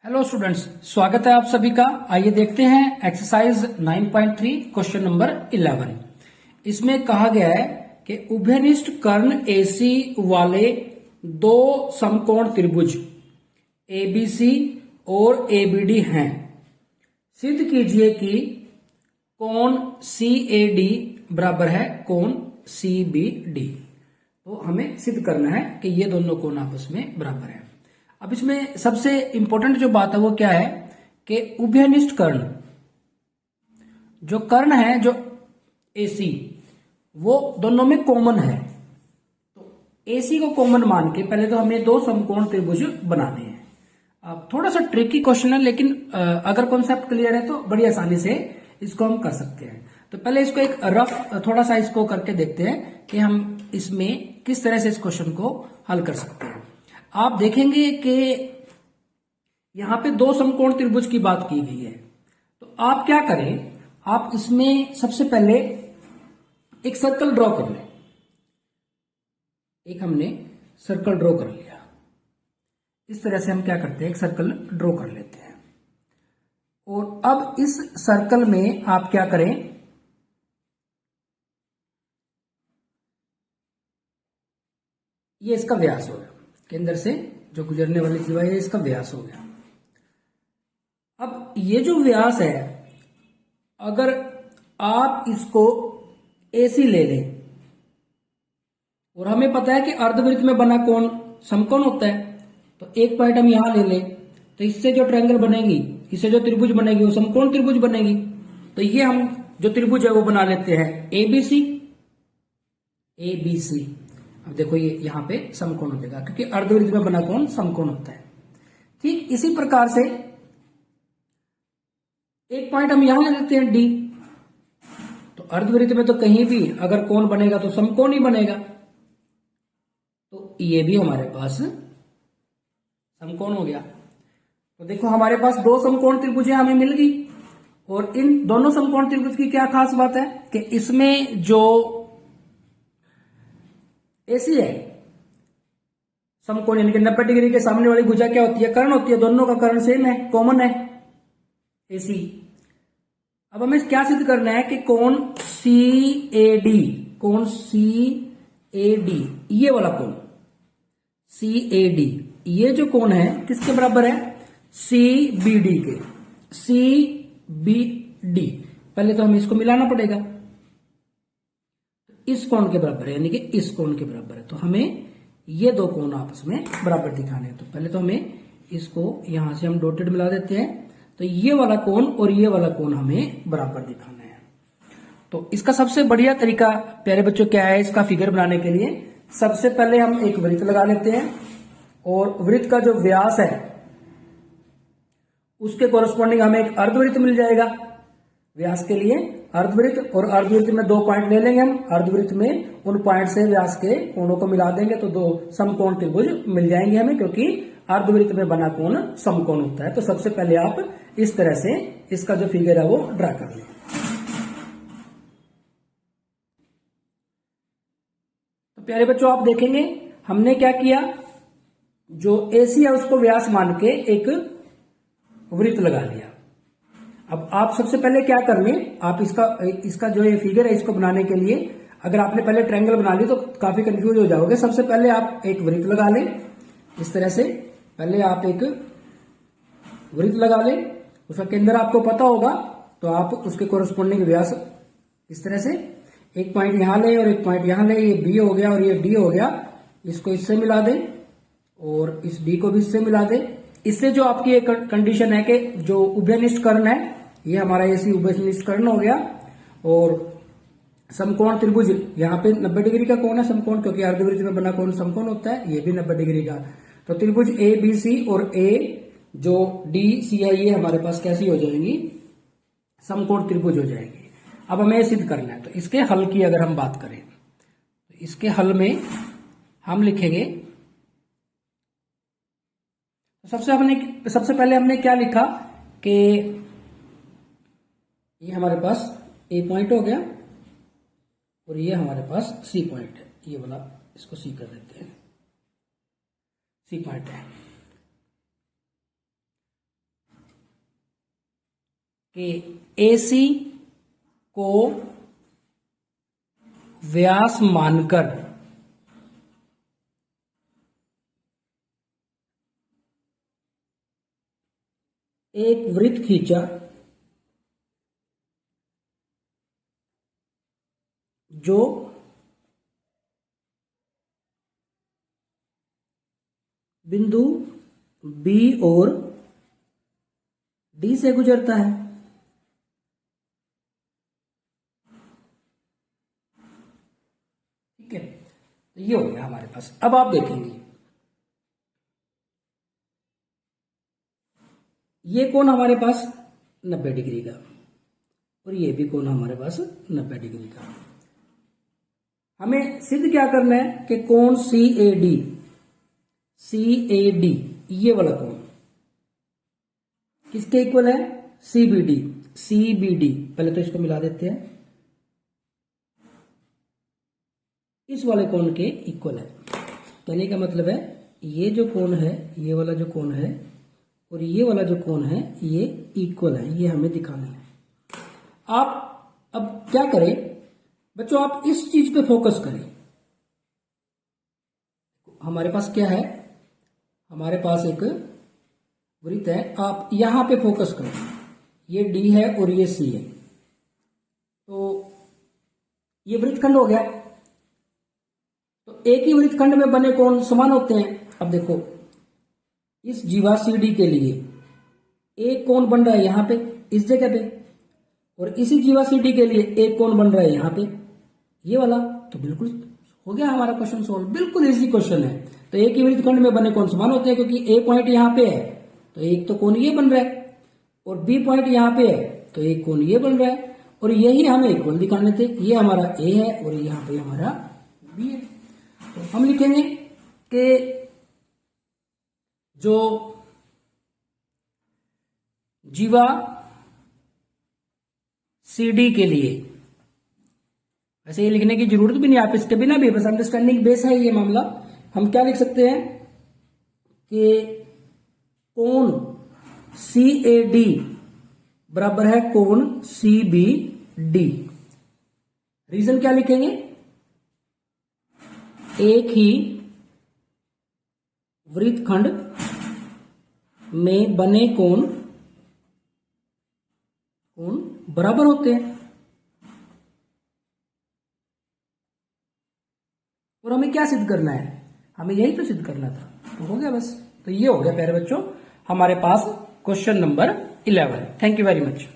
Hello students, स्वागत है आप सभी का। आइए देखते हैं एक्सरसाइज 9.3 क्वेश्चन नंबर 11। इसमें कहा गया है कि उभयनिष्ठ कर्ण एसी वाले दो समकोण त्रिभुज एबीसी और एबीडी हैं। सिद्ध कीजिए कि कोण सीएडी बराबर है कोण सीबीडी। तो हमें सिद्ध करना है कि ये दोनों कोण आपस में बराबर है। अब इसमें सबसे इंपॉर्टेंट जो बात है वो क्या है कि उभयनिष्ठ कर्ण, जो कर्ण है जो एसी, वो दोनों में कॉमन है। तो एसी को कॉमन मान के पहले तो हमें दो समकोण त्रिभुज बनाने हैं। अब थोड़ा सा ट्रिकी क्वेश्चन है, लेकिन अगर कॉन्सेप्ट क्लियर है तो बड़ी आसानी से इसको हम कर सकते हैं। तो पहले इसको एक रफ थोड़ा सा इसको करके देखते हैं कि हम इसमें किस तरह से इस क्वेश्चन को हल कर सकते हैं। आप देखेंगे कि यहां पे दो समकोण त्रिभुज की बात की गई है। तो आप क्या करें, आप इसमें सबसे पहले एक सर्कल ड्रॉ कर लें। एक हमने सर्कल ड्रॉ कर लिया। इस तरह से हम क्या करते हैं, एक सर्कल ड्रॉ कर लेते हैं। और अब इस सर्कल में आप क्या करें, ये इसका व्यास हो गया, केंद्र से जो गुजरने वाली जीवा है इसका व्यास हो गया। अब ये जो व्यास है, अगर आप इसको एसी ले लें, और हमें पता है कि अर्धवृत्त में बना कोण समकोण होता है, तो एक पॉइंट हम यहां ले लें, तो इससे जो ट्रायंगल बनेगी, इससे जो त्रिभुज बनेगी वो समकोण त्रिभुज बनेगी। तो ये हम जो त्रिभुज है वो बना लेते हैं एबीसी। एबीसी, अब देखो ये यहां पे समकोण हो जाएगा, क्योंकि अर्धवृत्त में बना कोण समकोण होता है। ठीक इसी प्रकार से एक पॉइंट हम यहां ले लेते हैं डी। तो अर्धवृत्त में तो कहीं भी अगर कोण बनेगा तो समकोण ही बनेगा। तो ये भी हमारे पास समकोण हो गया। तो देखो हमारे पास दो समकोण त्रिभुज हमें मिल गई। और इन दोनों समकोण त्रिभुज की क्या खास बात है कि इसमें जो एसी है समकोण, यानी कि 90 डिग्री के सामने वाली भुजा क्या होती है, कर्ण होती है। दोनों का कर्ण सेम है, कॉमन है, एसी। अब हमें क्या सिद्ध करना है कि कोण सीएडी, कोण सीएडी, ये वाला कोण सीएडी, ये जो कोण है किसके बराबर है, सीबीडी के। सीबीडी, पहले तो हमें इसको मिलाना पड़ेगा, इस कोण के बराबर है, यानी कि इस कोण के बराबर है। तो हमें ये दो कोण आपस में बराबर दिखाने हैं। तो पहले तो हमें इसको यहां से हम डॉटेड मिला देते हैं। तो ये वाला कोण और ये वाला कोण हमें बराबर दिखाना है। तो इसका सबसे बढ़िया तरीका प्यारे बच्चों क्या है, इसका फिगर बनाने के लिए सबसे पहले हम एक वृत्त लगा लेते हैं, और वृत्त का जो व्यास है उसके कोरस्पॉन्डिंग हमें एक अर्धवृत्त मिल जाएगा। व्यास के लिए अर्धवृत्त, और अर्धवृत्त में दो पॉइंट ले लेंगे हम। अर्धवृत्त में उन पॉइंट से व्यास के कोणों को मिला देंगे तो दो समकोण त्रिभुज मिल जाएंगे हमें, क्योंकि अर्धवृत्त में बना कोण समकोण होता है। तो सबसे पहले आप इस तरह से इसका जो फिगर है वो ड्रा कर लें। तो प्यारे बच्चों आप देखेंगे हमने क्या किया, जो एसी है उसको व्यास मान के एक वृत्त लगा लिया। अब आप सबसे पहले क्या कर लें, आप इसका जो ये फिगर है इसको बनाने के लिए, अगर आपने पहले ट्रायंगल बना ली तो काफी कंफ्यूज हो जाओगे। सबसे पहले आप एक वृत्त लगा लें इस तरह से। पहले आप एक वृत्त लगा लें, उसका केंद्र आपको पता होगा, तो आप उसके कोरस्पॉन्डिंग व्यास इस तरह से एक पॉइंट यहां ले और एक पॉइंट यहां ले। ये बी हो गया और ये डी हो गया, इसको इससे मिला दें और इस डी को भी इससे मिला दें। इससे जो आपकी एक कंडीशन है कि जो उभयनिष्ठ कर्ण है, ये हमारा एसी उभयनिष्ठ कर्ण हो गया। और समकोण त्रिभुज, यहाँ पे 90 डिग्री का कोण है समकोण, क्योंकि अर्धवृत्त में बना कोण समकोण होता है, ये भी 90 डिग्री का। तो त्रिभुज ए बी सी और ए जो डी सी है ये हमारे पास कैसी हो जाएंगी, समकोण त्रिभुज हो जाएंगे। अब हमें सिद्ध करना है। तो इसके हल की अगर हम बात करें, तो इसके हल में हम लिखेंगे, सबसे पहले हमने क्या लिखा कि ये हमारे पास ए पॉइंट हो गया और ये हमारे पास सी पॉइंट है। ये वाला इसको सी कर देते हैं, सी पॉइंट है। कि AC को व्यास मानकर एक वृत्त खींचा जो बिंदु B और D से गुजरता है। ठीक है, तो ये हो गया हमारे पास। अब आप देखेंगे ये कोण हमारे पास 90 डिग्री का और ये भी कोण हमारे पास 90 डिग्री का। हमें सिद्ध क्या करना है कि कोण CAD ये वाला कोण किसके इक्वल है? CBD। पहले तो इसको मिला देते हैं, इस वाले कोण के इक्वल है। कहने का मतलब है ये जो कोण है, ये वाला जो कोण है और ये वाला जो कोण है ये इक्वल है, ये हमें दिखाना है। आप अब क्या करें बच्चों, आप इस चीज पे फोकस करें। हमारे पास क्या है? हमारे पास एक वृत्त है, आप यहां पे फोकस करें। ये D है और ये C है, तो ये वृत्तखंड हो गया। तो एक ही वृत्तखंड में बने कोण समान होते हैं। अब देखो इस जीवा CD के लिए एक कोण बन रहा है यहां पे इस जगह पे, और इसी जीवा CD के लिए एक कोण बन रहा है यहां पे, ये वाला। तो बिल्कुल हो गया हमारा क्वेश्चन सोल्व। बिल्कुल इजी क्वेश्चन है। तो एक ही वृत्तखंड में बने कोण समान होते हैं, क्योंकि A पॉइंट यहां पे है तो एक तो कोण ये बन रहा है, और B पॉइंट यहां पे है तो एक कोण ये बन रहा है, और यही हमें इक्वल दिखाने थे। ये हमारा A है और यहां पे हमारा B है। तो हम लिखेंगे कि जो जीवा CD के लिए, वैसे ये लिखने की जरूरत भी नहीं, आप इसके बिना भी, बस अंडरस्टैंडिंग बेस है ये मामला। हम क्या लिख सकते हैं कि कोण CAD बराबर है कोण CBD। रीजन क्या लिखेंगे? एक ही वृत्तखंड में बने कोण बराबर होते हैं, और हमें क्या सिद्ध करना है? हमें यही तो सिद्ध करना था। तो हो गया बस। तो ये हो गया प्यारे बच्चों हमारे पास question number 11। Thank you very much.